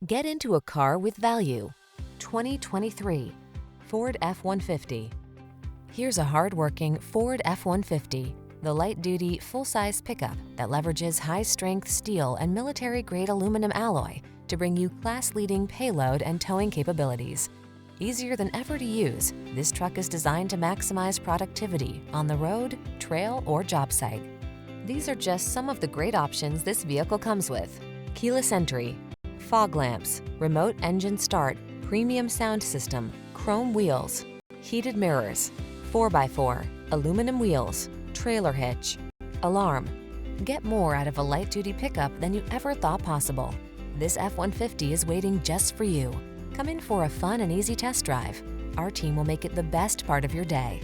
Get into a car with value. 2023 Ford F-150. Here's a hard-working Ford F-150, the light-duty, full-size pickup that leverages high-strength steel and military-grade aluminum alloy to bring you class-leading payload and towing capabilities. Easier than ever to use, this truck is designed to maximize productivity on the road, trail, or job site. These are just some of the great options this vehicle comes with: keyless entry, fog lamps, remote engine start, premium sound system, chrome wheels, heated mirrors, 4x4, aluminum wheels, trailer hitch, alarm. Get more out of a light-duty pickup than you ever thought possible. This F-150 is waiting just for you. Come in for a fun and easy test drive. Our team will make it the best part of your day.